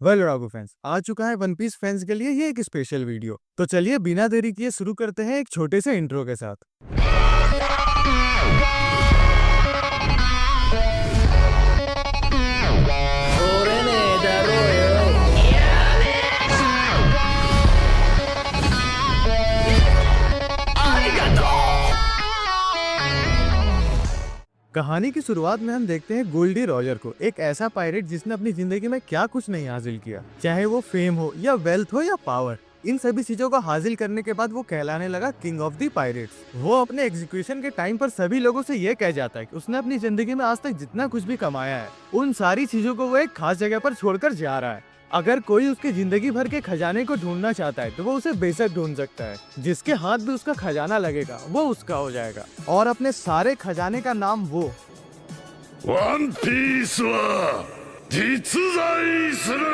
Well Raghu fans आ चुका है one piece fans के लिए ये एक स्पेशल वीडियो। तो चलिए बिना देरी किए शुरू करते हैं एक छोटे से इंट्रो के साथ। कहानी की शुरुआत में हम देखते हैं गोल्डी रॉजर को, एक ऐसा पायरेट जिसने अपनी जिंदगी में क्या कुछ नहीं हासिल किया, चाहे वो फेम हो या वेल्थ हो या पावर। इन सभी चीजों को हासिल करने के बाद वो कहलाने लगा किंग ऑफ द पायरेट्स। वो अपने एग्जीक्यूशन के टाइम पर सभी लोगों से ये कह जाता है कि उसने अपनी जिंदगी में आज तक जितना कुछ भी कमाया है उन सारी चीजों को वो एक खास जगह पर छोड़कर जा रहा है। अगर कोई उसकी जिंदगी भर के खजाने को ढूंढना चाहता है तो वो उसे बेशक ढूंढ सकता है। जिसके हाथ में उसका खजाना लगेगा वो उसका हो जाएगा, और अपने सारे खजाने का नाम वो ワンピースは実在する。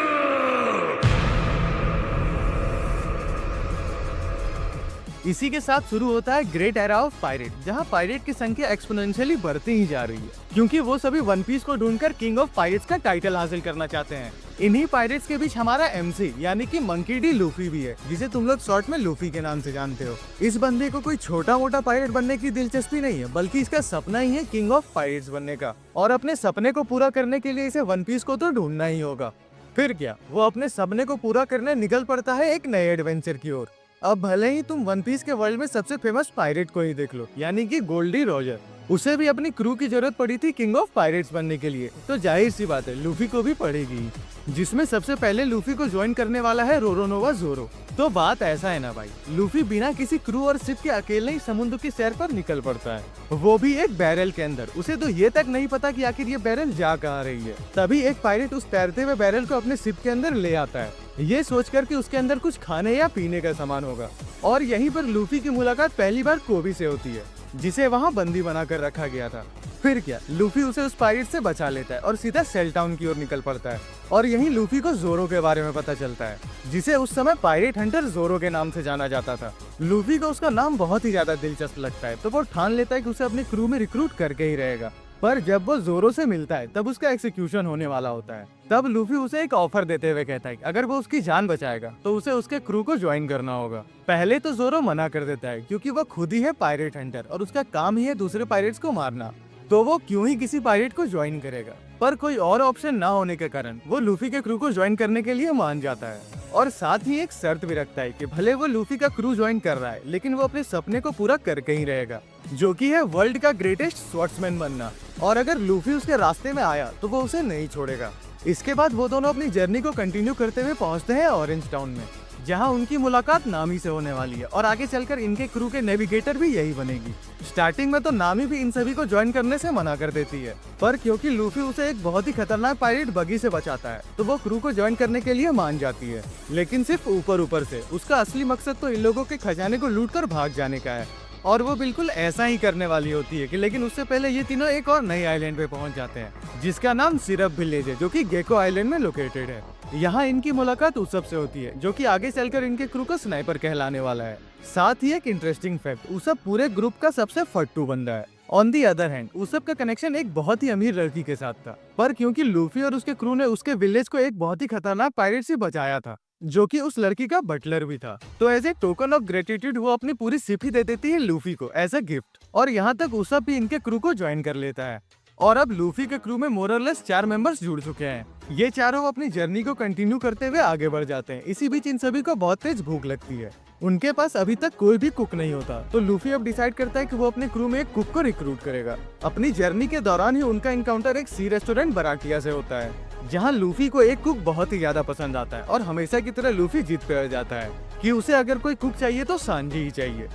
इसी के साथ शुरू होता है ग्रेट एरा ऑफ पायरेट, जहां पायरेट की संख्या एक्सपोनेंशियली बढ़ती ही जा रही है, क्योंकि वो सभी वन पीस को ढूंढकर किंग ऑफ पायरेट्स का टाइटल हासिल करना चाहते हैं। इन्हीं पायरेट्स के बीच हमारा एमसी यानी कि मंकी डी लूफी भी है, जिसे तुम लोग शॉर्ट में लूफी के नाम से जानते हो। इस बंदे को कोई छोटा मोटा पायरेट बनने की दिलचस्पी नहीं है, बल्कि इसका सपना ही है किंग ऑफ पायरेट्स बनने का, और अपने सपने को पूरा करने के लिए इसे वन पीस को तो ढूंढना ही होगा। फिर क्या, वो अपने सपने को पूरा करने निकल पड़ता है एक नए एडवेंचर की ओर। अब भले ही तुम वन पीस के वर्ल्ड में सबसे फेमस पायरेट को ही देख लो, यानी कि गोल्डी रॉजर, उसे भी अपनी क्रू की जरूरत पड़ी थी किंग ऑफ पायरेट्स बनने के लिए, तो जाहिर सी बात है लूफी को भी पड़ेगी, जिसमें सबसे पहले लूफी को ज्वाइन करने वाला है रोरोनोवा जोरो। तो बात ऐसा है ना भाई, लूफी बिना किसी क्रू और शिप के अकेले ही समुद्र की सैर पर निकल पड़ता है, वो भी एक बैरल के अंदर। उसे तो ये तक नहीं पता कि आखिर ये बैरल जा कहाँ रही है। तभी एक पायरेट उस तैरते हुए बैरल को अपने शिप के अंदर ले आता है, ये सोचकर कि उसके अंदर कुछ खाने या पीने का सामान होगा। और यहीं पर लूफी की मुलाकात पहली बार कोबी से होती है, जिसे वहाँ बंदी बनाकर रखा गया था। फिर क्या, लूफी उसे उस पायरेट से बचा लेता है और सीधा सेल टाउन की ओर निकल पड़ता है, और यहीं लूफी को जोरो के बारे में पता चलता है, जिसे उस समय पायरेट हंटर जोरो के नाम से जाना जाता था। लूफी को उसका नाम बहुत ही ज्यादा दिलचस्प लगता है, तो वो ठान लेता है कि उसे अपनी क्रू में रिक्रूट करके ही रहेगा। पर जब वो जोरो से मिलता है तब उसका एक्सिक्यूशन होने वाला होता है। तब लूफी उसे एक ऑफर देते हुए कहता है कि अगर वो उसकी जान बचाएगा तो उसे उसके क्रू को ज्वाइन करना होगा। पहले तो जोरो मना कर देता है, क्योंकि वो खुद ही है पायरेट हंटर और उसका काम ही है दूसरे पायरेट्स को मारना, तो वो क्यों ही किसी पायरेट को ज्वाइन करेगा। पर कोई और ऑप्शन ना होने के कारण वो लूफी के क्रू को ज्वाइन करने के लिए मान जाता है, और साथ ही एक शर्त भी रखता है कि भले वो लूफी का क्रू ज्वाइन कर रहा है, लेकिन वो अपने सपने को पूरा करके ही रहेगा, जो कि है वर्ल्ड का ग्रेटेस्ट स्वॉर्ड्समैन बनना। और अगर लूफी उसके रास्ते में आया तो वो उसे नहीं छोड़ेगा। इसके बाद वो दोनों अपनी जर्नी को कंटिन्यू करते हुए पहुंचते हैं ऑरेंज टाउन में, जहां उनकी मुलाकात नामी से होने वाली है, और आगे चलकर इनके क्रू के नेविगेटर भी यही बनेगी। स्टार्टिंग में तो नामी भी इन सभी को ज्वाइन करने से मना कर देती है, पर क्योंकि लूफी उसे एक बहुत ही खतरनाक पायरेट बगी से बचाता है, तो वो क्रू को ज्वाइन करने के लिए मान जाती है, लेकिन सिर्फ ऊपर ऊपर से। उसका असली मकसद तो इन लोगों के खजाने को लूट कर भाग जाने का है, और वो बिल्कुल ऐसा ही करने वाली होती है कि लेकिन उससे पहले ये तीनों एक और नई आइलैंड पे पहुंच जाते हैं, जिसका नाम सिरप विलेज है, जो कि गेको आइलैंड में लोकेटेड है। यहाँ इनकी मुलाकात उसब से होती है, जो कि आगे चलकर इनके क्रू को स्नाइपर कहलाने वाला है। साथ ही एक इंटरेस्टिंग फैक्ट, उसब पूरे ग्रुप का सबसे फट्टू बंदा है। ऑन दी अदर हैंड, उसब का कनेक्शन एक बहुत ही अमीर लड़की के साथ था, पर क्योंकि लूफी और उसके क्रू ने उसके विलेज को एक बहुत ही खतरनाक पायरेट से बचाया था, जो कि उस लड़की का बटलर भी था, तो as a token of gratitude वो अपनी पूरी शिप ही दे देती है लूफी को एज अ गिफ्ट। और यहाँ तक उसब भी इनके क्रू को ज्वाइन कर लेता है, और अब लूफी के क्रू में मोरलेस 4 मेंबर्स जुड़ चुके हैं। ये चारों अपनी जर्नी को कंटिन्यू करते हुए आगे बढ़ जाते हैं। इसी बीच इन सभी को बहुत तेज भूख लगती है। उनके पास अभी तक कोई भी कुक नहीं होता, तो लूफी अब डिसाइड करता है कि वो अपने क्रू में एक कुक को रिक्रूट करेगा। अपनी जर्नी के दौरान ही उनका इनकाउंटर एक सी रेस्टोरेंट बराटिया से होता है, जहाँ लूफी को एक कुक बहुत ही ज्यादा पसंद आता है, और हमेशा की तरह लूफी जिद पे अड़ जाता है कि उसे अगर कोई कुक चाहिए तो सांजी ही चाहिए।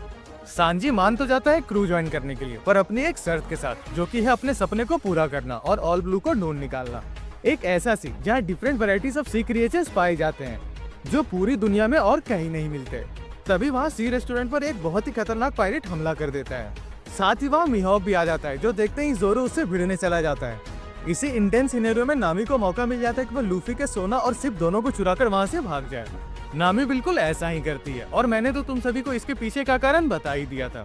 सांजी मान तो जाता है क्रू ज्वाइन करने के लिए, पर अपनी एक शर्त के साथ, जो कि है अपने सपने को पूरा करना और ऑल ब्लू को ढूंढ निकालना। एक ऐसा सी जहाँ different varieties of sea creatures पाए जाते हैं, जो पूरी दुनिया में और कहीं नहीं मिलते। तभी वहाँ सी रेस्टोरेंट पर एक बहुत ही खतरनाक पायरेट हमला कर देता है। साथ ही वहाँ मिहॉब भी आ जाता है, जो देखते ही जोरो उससे भिड़ने चला जाता है। इसी इंटेंस सिनेरियो में नामी को मौका मिल जाता है कि वो लूफी के सोना और शिप दोनों को चुराकर वहाँ से भाग जाए। नामी बिल्कुल ऐसा ही करती है, और मैंने तो तुम सभी को इसके पीछे का कारण बता ही दिया था।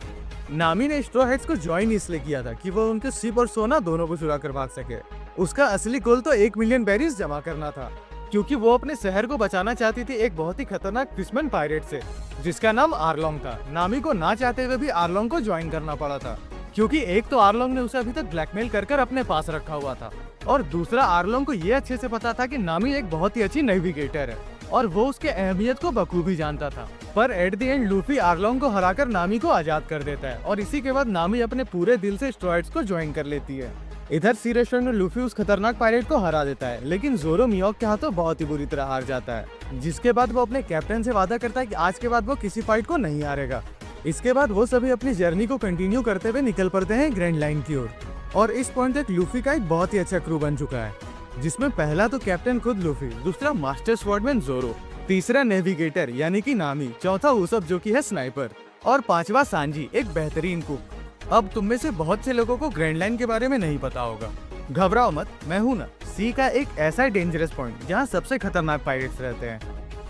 नामी ने स्ट्रॉ हेड्स को ज्वाइन इसलिए किया था कि वो उनके शिप और सोना दोनों को चुरा कर भाग सके। उसका असली गोल तो 1 मिलियन बेरीज जमा करना था। क्योंकि वो अपने शहर को बचाना चाहती थी एक बहुत ही खतरनाक फिशमैन पायरेट से, जिसका नाम आर्लोंग था। नामी को ना चाहते हुए भी आर्लोंग को ज्वाइन करना पड़ा था, क्योंकि एक तो आर्लोंग ने उसे अभी तक ब्लैकमेल कर अपने पास रखा हुआ था, और दूसरा आर्लोंग को ये अच्छे से पता था कि नामी एक बहुत ही अच्छी नेविगेटर है और वो उसके अहमियत को बखूबी जानता था। पर एट द एंड लूफी आर्लोंग को हराकर नामी को आजाद कर देता है, और इसी के बाद नामी अपने पूरे दिल से स्ट्रॉइड्स को ज्वाइन कर लेती है। इधर सी रेस्टोरेंट में लूफी उस खतरनाक पायरेट को हरा देता है, लेकिन जोरो मियोक के हाथों बहुत ही बुरी तरह हार जाता है, जिसके बाद वो अपने कैप्टन से वादा करता है कि आज के बाद वो किसी फाइट को नहीं हारेगा। इसके बाद वो सभी अपनी जर्नी को कंटिन्यू करते हुए निकल पड़ते हैं ग्रैंड लाइन की ओर, और इस पॉइंट तक लूफी का एक बहुत ही अच्छा क्रू बन चुका है, जिसमें पहला तो कैप्टन खुद लूफी, दूसरा मास्टर स्वॉर्डमैन जोरो, तीसरा नेविगेटर यानी कि नामी, चौथा उसब जो कि है स्नाइपर, और पांचवा सांजी एक बेहतरीन कुक। अब तुम में से बहुत से लोगों को ग्रैंड लाइन के बारे में नहीं पता होगा। घबराओ मत, मैं हूं ना। सी का एक ऐसा डेंजरस पॉइंट जहां सबसे खतरनाक पायरेट्स रहते हैं,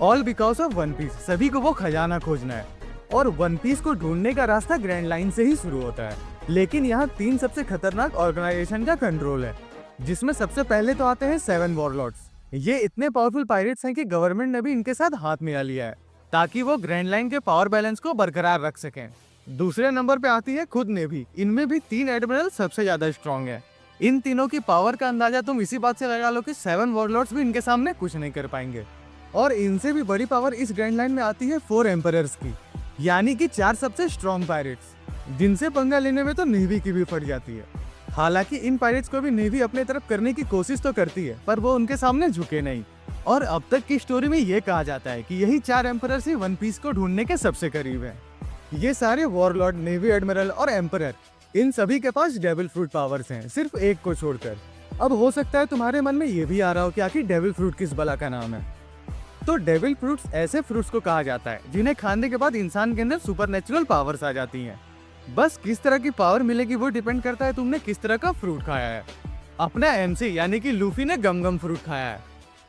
all because of One Piece. सभी को वो खजाना खोजना है, और वन पीस को ढूंढने का रास्ता ग्रैंड लाइन से ही शुरू होता है। लेकिन यहाँ 3 सबसे खतरनाक ऑर्गेनाइजेशन का कंट्रोल है, जिसमें सबसे पहले तो आते हैं 7 वॉरलॉर्ड्स। ये इतने पावरफुल पायरेट्स हैं कि गवर्नमेंट ने भी इनके साथ हाथ मिला लिया है, ताकि वो ग्रैंड लाइन के पावर बैलेंस को बरकरार रख सकें। दूसरे नंबर पे आती है खुद नेवी। इनमें भी 3 एडमिरल सबसे ज्यादा स्ट्रॉन्ग है। इन तीनों की पावर का अंदाजा तुम इसी बात से लगा लो कि 7 वॉरलॉर्ड्स भी इनके सामने कुछ नहीं कर पाएंगे। और इनसे भी बड़ी पावर इस ग्रैंड लाइन में आती है 4 एम्परर्स की, यानी कि 4 सबसे स्ट्रॉन्ग पायरेट्स, जिनसे पंगा लेने में तो नेवी की भी फट जाती है। हालांकि इन पायरेट्स को भी नेवी अपने तरफ करने की कोशिश तो करती है, पर वो उनके सामने झुके नहीं। और अब तक की स्टोरी में ये कहा जाता है कि यही 4 एम्परर्स ही वन पीस को ढूंढने के सबसे करीब है। ये सारे वॉरलॉर्ड, नेवी एडमिरल और एम्परर, इन सभी के पास डेविल फ्रूट पावर्स हैं, सिर्फ एक को छोड़कर। अब हो सकता है तुम्हारे मन में ये भी आ रहा हो कि आखिर डेविल फ्रूट किस बला का नाम है। तो डेविल फ्रूट्स ऐसे फ्रूट्स को कहा जाता है जिन्हें खाने के बाद इंसान के अंदर सुपरनेचुरल पावर्स आ जाती हैं। बस किस तरह की पावर मिलेगी वो डिपेंड करता है तुमने किस तरह का फ्रूट खाया है। अपना एमसी यानी कि लूफी ने गम गम फ्रूट खाया है,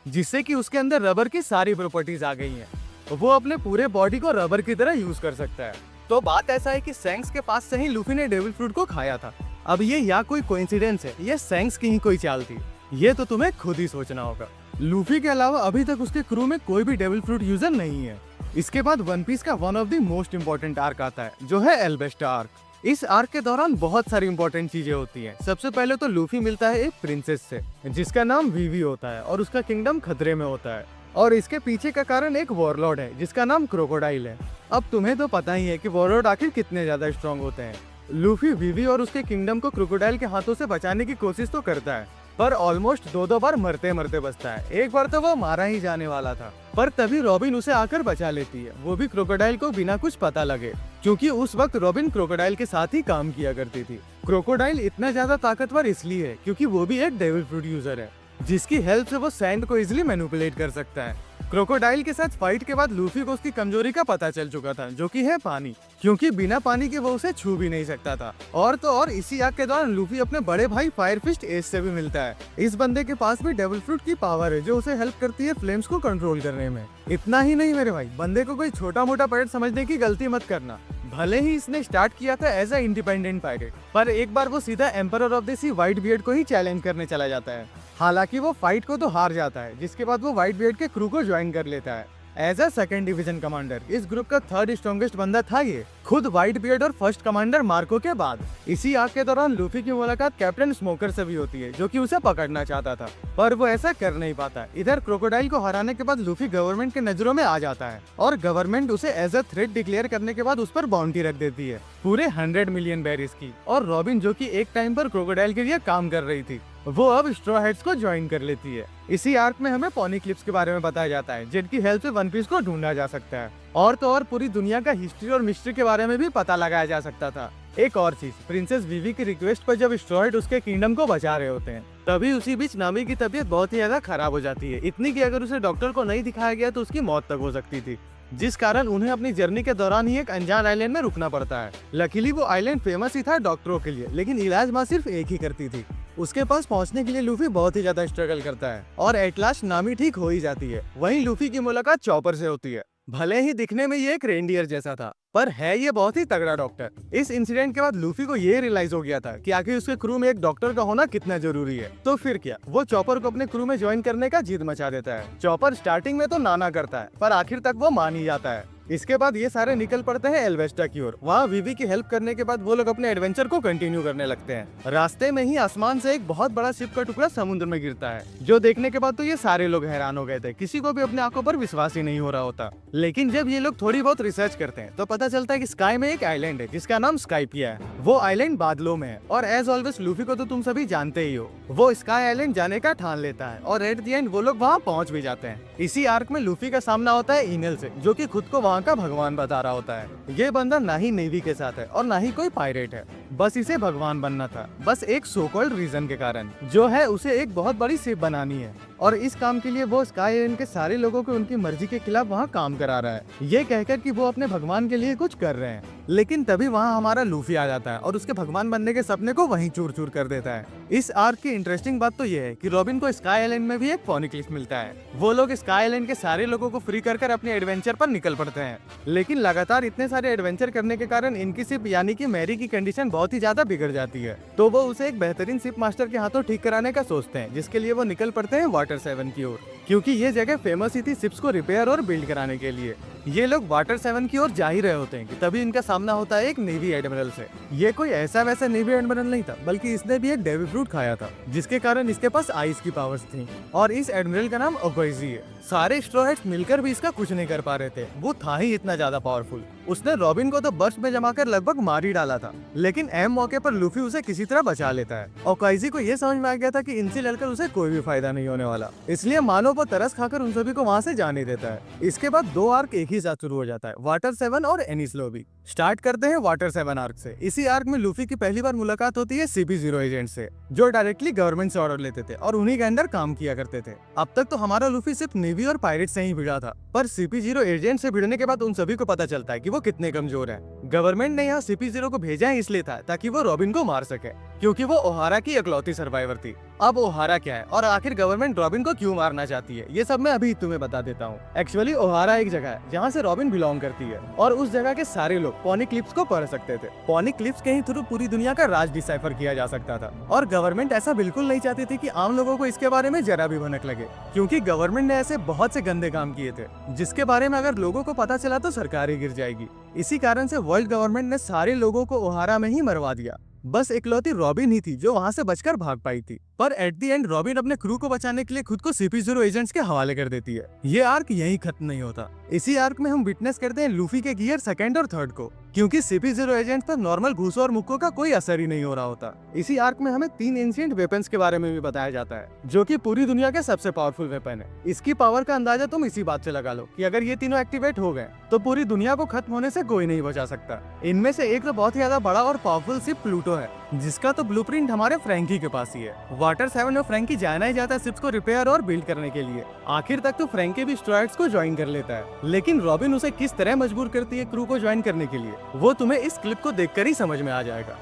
जिससे कि उसके अंदर रबर की सारी प्रॉपर्टीज आ गई हैं। वो अपने पूरे बॉडी को रबर की तरह यूज कर सकता है। तो बात ऐसा है कि सैंक्स के पास से ही लूफी ने डेविल फ्रूट को खाया था। अब ये या कोई कोइंसिडेंस है, ये सैंक्स की ही कोई चाल थी, ये तो तुम्हें खुद ही सोचना होगा। लूफी के अलावा अभी तक उसके क्रू में कोई भी डेविल फ्रूट यूजर नहीं है। इसके बाद वन पीस का one of the most important arc आता है, जो है एल्बेस्टा आर्क। इस आर्क के दौरान बहुत सारी इंपॉर्टेंट चीजें होती हैं। सबसे पहले तो लूफी मिलता है एक प्रिंसेस से, जिसका नाम वीवी होता है, और उसका किंगडम खतरे में होता है। और इसके पीछे का कारण एक वॉरलॉर्ड है जिसका नाम क्रोकोडाइल है। अब तुम्हें तो पता ही है कि वॉरलॉर्ड आखिर कितने ज्यादा स्ट्रॉन्ग होते हैं। लूफी वीवी और उसके किंगडम को क्रोकोडाइल के हाथों से बचाने की कोशिश तो करता है, पर ऑलमोस्ट 2 बार मरते मरते बचता है। एक बार तो वो मारा ही जाने वाला था, पर तभी रॉबिन उसे आकर बचा लेती है, वो भी क्रोकोडाइल को बिना कुछ पता लगे, क्योंकि उस वक्त रॉबिन क्रोकोडाइल के साथ ही काम किया करती थी। क्रोकोडाइल इतना ज्यादा ताकतवर इसलिए है क्योंकि वो भी एक डेविल फ्रूट यूजर है, जिसकी हेल्प से वो सैंड को इजिली मैनिपुलेट कर सकता है। क्रोकोडाइल के साथ फाइट के बाद लूफी को उसकी कमजोरी का पता चल चुका था, जो कि है पानी, क्योंकि बिना पानी के वो उसे छू भी नहीं सकता था। और तो और इसी आग के दौरान लूफी अपने बड़े भाई फायर फिस्ट एस से भी मिलता है। इस बंदे के पास भी डेविल फ्रूट की पावर है, जो उसे हेल्प करती है फ्लेम्स को कंट्रोल करने में। इतना ही नहीं मेरे भाई, बंदे को कोई छोटा मोटा पायरेट समझने की गलती मत करना। भले ही इसने स्टार्ट किया था एज अ इंडिपेंडेंट पायरेट, पर एक बार वो सीधा emperor of the sea Whitebeard को ही चैलेंज करने चला जाता है। हालांकि वो फाइट को तो हार जाता है, जिसके बाद वो व्हाइट बियर्ड के क्रू को ज्वाइन कर लेता है as a 2nd division commander. इस ग्रुप का 3rd स्ट्रॉन्गेस्ट बंदा था ये, खुद व्हाइट बियर्ड और 1st कमांडर मार्को के बाद। इसी आग के दौरान लूफी की मुलाकात कैप्टन स्मोकर से भी होती है, जो कि उसे पकड़ना चाहता था, पर वो ऐसा कर नहीं पाता। इधर क्रोकोडाइल को हराने के बाद लूफी गवर्नमेंट के नजरों में आ जाता है, और गवर्नमेंट उसे एज अ थ्रेट डिक्लेयर करने के बाद उस पर बाउंटी रख देती है, पूरे 100 मिलियन बेरीज की। और रॉबिन, जो कि एक टाइम पर क्रोकोडाइल के लिए काम कर रही थी, वो अब स्ट्रॉ हेड्स को ज्वाइन कर लेती है। इसी आर्क में हमें पॉनीक्लिप्स के बारे में बताया जाता है, जिनकी हेल्प से वन पीस को ढूंढा जा सकता है। और तो और पूरी दुनिया का हिस्ट्री और मिस्ट्री के बारे में भी पता लगाया जा सकता था। एक और चीज, प्रिंसेस वीवी की रिक्वेस्ट पर जब स्ट्रॉ हेड उसके किंगडम को बचा रहे होते हैं, तभी उसी बीच नामी की तबीयत बहुत ही ज्यादा खराब हो जाती है, इतनी कि अगर उसे डॉक्टर को नहीं दिखाया गया तो उसकी मौत तक हो सकती थी, जिस कारण उन्हें अपनी जर्नी के दौरान ही एक अनजान आइलैंड में रुकना पड़ता है। लकीली वो आइलैंड फेमस ही था डॉक्टरों के लिए, लेकिन इलाज माँ सिर्फ एक ही करती थी। उसके पास पहुंचने के लिए लूफी बहुत ही ज्यादा स्ट्रगल करता है, और एट लास्ट नामी ठीक हो ही जाती है। वहीं लूफी की मुलाकात चॉपर से होती है। भले ही दिखने में ये एक रेंडियर जैसा था, पर है ये बहुत ही तगड़ा डॉक्टर। इस इंसिडेंट के बाद लूफी को ये रियलाइज हो गया था कि आखिर उसके क्रू में एक डॉक्टर का होना कितना जरूरी है। तो फिर क्या, वो चॉपर को अपने क्रू में ज्वाइन करने का जिद मचा देता है। चॉपर स्टार्टिंग में तो नाना करता है, पर आखिर तक वो मान ही जाता है। इसके बाद ये सारे निकल पड़ते हैं एल्वेस्टा की ओर। वहाँ वीवी की हेल्प करने के बाद वो लोग अपने एडवेंचर को कंटिन्यू करने लगते हैं। रास्ते में ही आसमान से एक बहुत बड़ा शिप का टुकड़ा समुद्र में गिरता है, जो देखने के बाद तो ये सारे लोग हैरान हो गए थे। किसी को भी अपने आंखों पर विश्वास ही नहीं हो रहा होता। लेकिन जब ये लोग थोड़ी बहुत रिसर्च करते हैं तो पता चलता है कि स्काई में एक आइलैंड है जिसका नाम स्काइपिया है। वो आइलैंड बादलों में है और एज ऑलवेज लूफी को तो तुम सभी जानते ही हो। वो स्काई आइलैंड जाने का ठान लेता है और एट द एंड वो लोग वहाँ पहुँच भी जाते हैं। इसी आर्क में लूफी का सामना होता है इनल से, जो कि खुद को वहाँ का भगवान बता रहा होता है। ये बंदा ना ही नेवी के साथ है और ना ही कोई पायरेट है, बस इसे भगवान बनना था, बस एक सो कॉल्ड रीजन के कारण, जो है उसे एक बहुत बड़ी शिप बनानी है। और इस काम के लिए वो स्काई आइलैंड के सारे लोगों को उनकी मर्जी के खिलाफ वहाँ काम करा रहा है, ये कहकर कि वो अपने भगवान के लिए कुछ कर रहे हैं। लेकिन तभी वहाँ हमारा लूफी आ जाता है और उसके भगवान बनने के सपने को वहीं चूर चूर कर देता है। इस आर्क की इंटरेस्टिंग बात तो ये है कि रॉबिन को स्काई आइलैंड में भी एक फोनिक्लिफ मिलता है। वो लोग स्काई आइलैंड के सारे लोगों को फ्री कर अपने एडवेंचर पर निकल पड़ते हैं। लेकिन लगातार इतने सारे एडवेंचर करने के कारण इनकी शिप यानी कि मैरी की कंडीशन बहुत ही ज्यादा बिगड़ जाती है। तो वो उसे एक बेहतरीन शिप मास्टर के हाथों ठीक कराने का सोचते हैं, जिसके लिए वो निकल पड़ते हैं वाटर 7 की ओर, क्योंकि ये जगह फेमस ही थी शिप्स को रिपेयर और बिल्ड कराने के लिए। ये लोग वाटर 7 की ओर जा ही रहे होते हैं कि तभी इनका सामना होता है एक नेवी एडमिरल से। ये कोई ऐसा वैसा नेवी एडमिरल नहीं था, बल्कि इसने भी एक डेवी फ्रूट खाया था, जिसके कारण इसके पास आइस की पावर्स थी। और इस एडमिरल का नाम ओकोइजी है। सारे स्ट्रॉ हैट्स मिलकर भी इसका कुछ नहीं कर पा रहे थे, वो था ही इतना ज्यादा पावरफुल। उसने रॉबिन को तो बर्स्ट में जमाकर लगभग मार ही डाला था, लेकिन एम मौके पर लूफी उसे किसी तरह बचा लेता है। ओकाइजी को ये समझ में आ गया था कि इनसे लड़कर उसे कोई भी फायदा नहीं होने वाला, इसलिए मानो वो तरस खाकर उन सभी को वहाँ से जाने देता है। इसके बाद दो आर्क एक ही साथ शुरू हो जाता है, वाटर 7 और एनिस लॉबी। स्टार्ट करते हैं वाटर 7 आर्क से। इसी आर्क में लूफी की पहली बार मुलाकात होती है CP0 एजेंट से, जो डायरेक्टली गवर्नमेंट से ऑर्डर लेते थे और उन्हीं के अंडर काम किया करते थे। अब तक तो हमारा लूफी सिर्फ नेवी और पायरेट से ही भिड़ा था, पर CP0 एजेंट से भिड़ने के बाद उन सभी को पता चलता है कि वो कितने कमजोर है। गवर्नमेंट ने यहाँ CP0 को भेजा है इसलिए था ताकि वो रॉबिन को मार सके, क्योंकि वो ओहारा की इकलौती सर्वाइवर थी। अब ओहारा क्या है और आखिर गवर्नमेंट रॉबिन को क्यों मारना चाहती है, ये सब मैं अभी तुम्हें बता देता हूँ। एक्चुअली ओहारा एक जगह है जहाँ से रॉबिन बिलोंग करती है, और उस जगह के सारे लोग पॉनिक्लिप्स को पढ़ सकते थे। पॉनिक्लिप्स के ही थ्रू पूरी दुनिया का राज डिसाइफर किया जा सकता था, और गवर्नमेंट ऐसा बिल्कुल नहीं चाहती थी कि आम लोगों को इसके बारे में जरा भी भनक लगे, क्योंकि गवर्नमेंट ने ऐसे बहुत से गंदे काम किए थे जिसके बारे में अगर लोगों को पता चला तो सरकार ही गिर जाएगी। इसी कारण से वर्ल्ड गवर्नमेंट ने सारे लोगों को ओहारा में ही मरवा दिया। बस इकलौती रॉबिन ही थी जो वहाँ से बचकर भाग पाई थी, पर एट द एंड रॉबिन अपने क्रू को बचाने के लिए खुद को CP0 एजेंट्स के हवाले कर देती है। ये आर्क यहीं खत्म नहीं होता। इसी आर्क में हम विटनेस करते हैं लूफी के गियर 2nd और 3rd को, क्योंकि CP0 एजेंट पर नॉर्मल घूसों और मुक्कों का कोई असर ही नहीं हो रहा होता। इसी आर्क में हमें 3 एंशिएंट वेपन्स के बारे में भी बताया जाता है, जो कि पूरी दुनिया के सबसे पावरफुल वेपन है। इसकी पावर का अंदाजा तुम इसी बात से लगा लो कि अगर ये तीनों एक्टिवेट हो गए तो पूरी दुनिया को खत्म होने से कोई नहीं बचा सकता। इनमें से एक तो बहुत ही ज्यादा बड़ा और पावरफुल शिप प्लूटो है, जिसका तो ब्लूप्रिंट हमारे फ्रैंकी के पास ही है। वाटर 7 में फ्रैंकी जाना ही जाता है शिप्स को रिपेयर और बिल्ड करने के लिए। आखिर तक तो फ्रैंकी भी स्ट्रॉयड्स को ज्वाइन कर लेता है, लेकिन रॉबिन उसे किस तरह मजबूर करती है क्रू को ज्वाइन करने के लिए, वो तुम्हें इस क्लिप को देखकर ही समझ में आ जाएगा।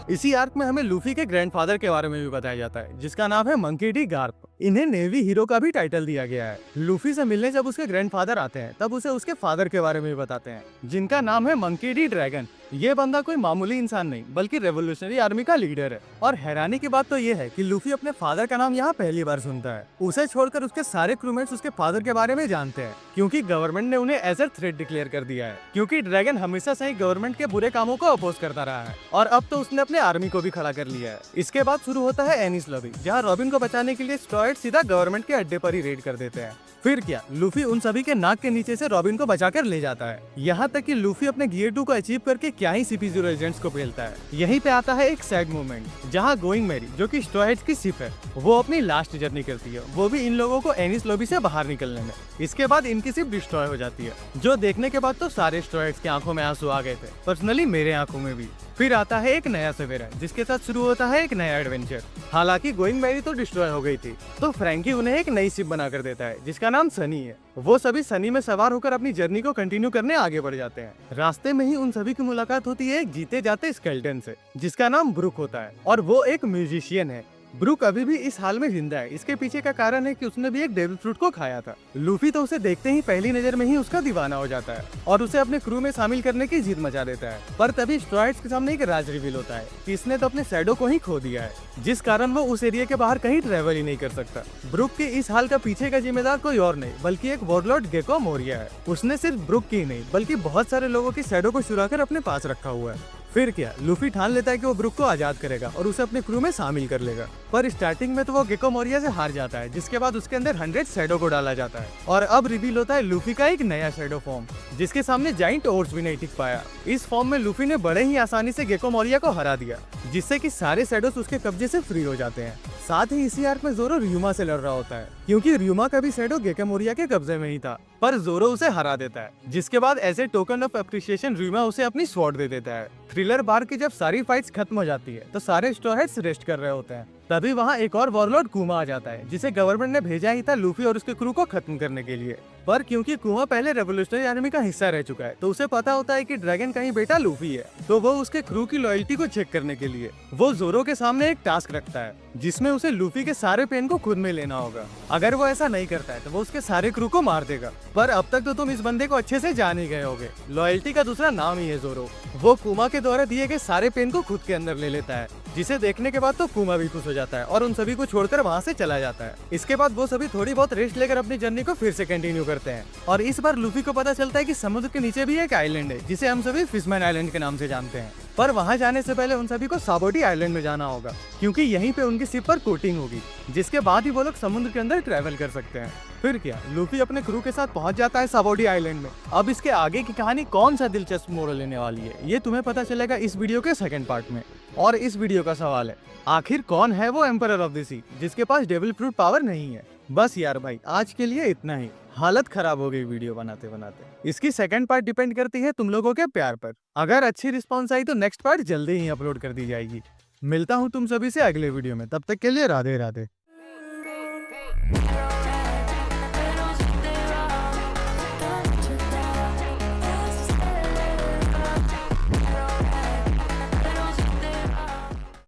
इसी आर्क में हमें लूफी के ग्रैंडफादर के बारे में भी बताया जाता है, जिसका नाम है मंकी डी गार्प। इन्हें नेवी हीरो का भी टाइटल दिया गया है। लूफी से मिलने जब उसके ग्रैंडफादर आते हैं तब उसे उसके फादर के बारे में भी बताते हैं, जिनका नाम है मंकी डी ड्रैगन। ये बंदा कोई मामूली इंसान नहीं बल्कि रेवोल्यूशनरी आर्मी का लीडर है। और हैरानी की बात तो ये है कि लूफी अपने फादर का नाम यहाँ पहली बार सुनता है। उसे छोड़कर उसके सारे क्रूमेट्स उसके फादर के बारे में जानते हैं, क्योंकि गवर्नमेंट ने उन्हें एज ए थ्रेट डिक्लेयर कर दिया है, क्योंकि ड्रैगन हमेशा से ही गवर्नमेंट के बुरे कामों को अपोज करता रहा है, और अब तो उसने अपने आर्मी को भी खड़ा कर लिया है। इसके बाद शुरू होता है एनिस लॉबी, जहाँ रॉबिन को बचाने के लिए स्ट्रॉयड सीधा गवर्नमेंट के अड्डे पर ही रेड कर देते हैं। फिर क्या, लूफी उन सभी के नाक के नीचे से रॉबिन को बचाकर ले जाता है, यहाँ तक कि लूफी अपने गियर 2 को अचीव करके क्या ही CP0 एजेंट्स को पेलता है। यहीं पे आता है एक सैड मोमेंट, जहाँ गोइंग मैरी, जो कि स्ट्रॉयड्स की शिप है, वो अपनी लास्ट जर्नी करती है, वो भी इन लोगों को एनिस लॉबी से बाहर निकलने में। इसके बाद इनकी शिप डिस्ट्रॉय हो जाती है, जो देखने के बाद तो सारे स्ट्रॉयड्स की आंखों में आंसू आ गए थे, पर्सनली मेरे आंखों में भी। फिर आता है एक नया सवेरा जिसके साथ शुरू होता है एक नया एडवेंचर। हालांकि गोइंग मैरी तो डिस्ट्रॉय हो गई थी, तो फ्रैंकी उन्हें एक नई शिप बना कर देता है जिसका नाम सनी है। वो सभी सनी में सवार होकर अपनी जर्नी को कंटिन्यू करने आगे बढ़ जाते हैं। रास्ते में ही उन सभी की मुलाकात होती है एक जीते जाते स्केलेटन से जिसका नाम ब्रुक होता है और वो एक म्यूजिशियन है। ब्रुक अभी भी इस हाल में जिंदा है। इसके पीछे का कारण है कि उसने भी एक डेविल फ्रूट को खाया था। लूफी तो उसे देखते ही पहली नजर में ही उसका दीवाना हो जाता है और उसे अपने क्रू में शामिल करने की जिद मचा देता है। पर तभी स्ट्रॉइड्स के सामने एक राज रिवील होता है कि इसने तो अपने शैडो को ही खो दिया है, जिस कारण वो उस एरिया के बाहर कहीं ट्रेवल ही नहीं कर सकता। ब्रुक के इस हाल का पीछे का जिम्मेदार कोई और नहीं बल्कि एक वॉरलॉर्ड गेको मोरिया है। उसने सिर्फ ब्रुक की नहीं बल्कि बहुत सारे लोगों की शैडो को चुरा कर अपने पास रखा हुआ है। फिर क्या, लूफी ठान लेता है कि वो ब्रुक को आजाद करेगा और उसे अपने क्रू में शामिल कर लेगा। पर स्टार्टिंग में तो वो गेको मोरिया से हार जाता है, जिसके बाद उसके अंदर 100 शैडो को डाला जाता है और अब रिवील होता है लूफी का एक नया शैडो फॉर्म जिसके सामने जाइंट ओर्स भी नहीं टिक पाया। इस फॉर्म में लूफी ने बड़े ही आसानी से गेको मोरिया को हरा दिया, जिससे कि सारे शैडोस उसके कब्जे से फ्री हो जाते हैं। साथ ही इसी आर्क में जोरो रियुमा से लड़ रहा होता है क्योंकि रियुमा का भी शैडो गेको मोरिया के कब्जे में ही था, पर जोरो उसे हरा देता है, जिसके बाद as a token of appreciation रियुमा उसे अपनी स्वॉर्ड दे देता है। थ्रिलर बार की जब सारी फाइट्स खत्म हो जाती है तो सारे स्ट्रॉ हेड्स रेस्ट कर रहे होते हैं। तभी वहाँ एक और वॉरलॉर्ड कुमा आ जाता है जिसे गवर्नमेंट ने भेजा ही था लूफी और उसके क्रू को खत्म करने के लिए। पर क्योंकि कुमा पहले रेवोल्यूशनरी आर्मी का हिस्सा रह चुका है तो उसे पता होता है कि ड्रैगन का ही बेटा लूफी है, तो वो उसके क्रू की लॉयल्टी को चेक करने के लिए वो जोरो के सामने एक टास्क रखता है जिसमें उसे लूफी के सारे पेन को खुद में लेना होगा। अगर वो ऐसा नहीं करता है तो वो उसके सारे क्रू को मार देगा। पर अब तक तो तुम इस बंदे को अच्छे से जान ही गए होगे, लॉयल्टी का दूसरा नाम ही है जोरो। वो कुमा के द्वारा दिए गए सारे पेन को खुद के अंदर ले लेता है, जिसे देखने के बाद तो कुमा भी खुश हो जाता है और उन सभी को छोड़कर वहाँ से चला जाता है। इसके बाद वो सभी थोड़ी बहुत रेस्ट लेकर अपनी जर्नी को फिर से कंटिन्यू करते हैं और इस बार लूफी को पता चलता है कि समुद्र के नीचे भी एक आइलैंड है जिसे हम सभी फिशमैन आइलैंड के नाम से जानते हैं। पर वहाँ जाने से पहले उन सभी को साबोटी आइलैंड में जाना होगा क्योंकि यहीं पे उनकी शिप पर कोटिंग होगी, जिसके बाद ही वो लोग समुद्र के अंदर ट्रैवल कर सकते हैं। फिर क्या, लूफी अपने क्रू के साथ पहुंच जाता है साबोटी आइलैंड में। अब इसके आगे की कहानी कौन सा दिलचस्प मोड़ लेने वाली है ये तुम्हें पता चलेगा इस वीडियो के सेकंड पार्ट में। और इस वीडियो का सवाल है, आखिर कौन है वो एम्परर ऑफ द सी जिसके पास डेविल फ्रूट पावर नहीं है। बस यार भाई, आज के लिए इतना ही। हालत खराब हो गई वीडियो बनाते बनाते। इसकी सेकंड पार्ट डिपेंड करती है तुम लोगों के प्यार पर। अगर अच्छी रिस्पॉन्स आई तो नेक्स्ट पार्ट जल्दी ही अपलोड कर दी जाएगी। मिलता हूँ तुम सभी से अगले वीडियो में, तब तक के लिए राधे राधे।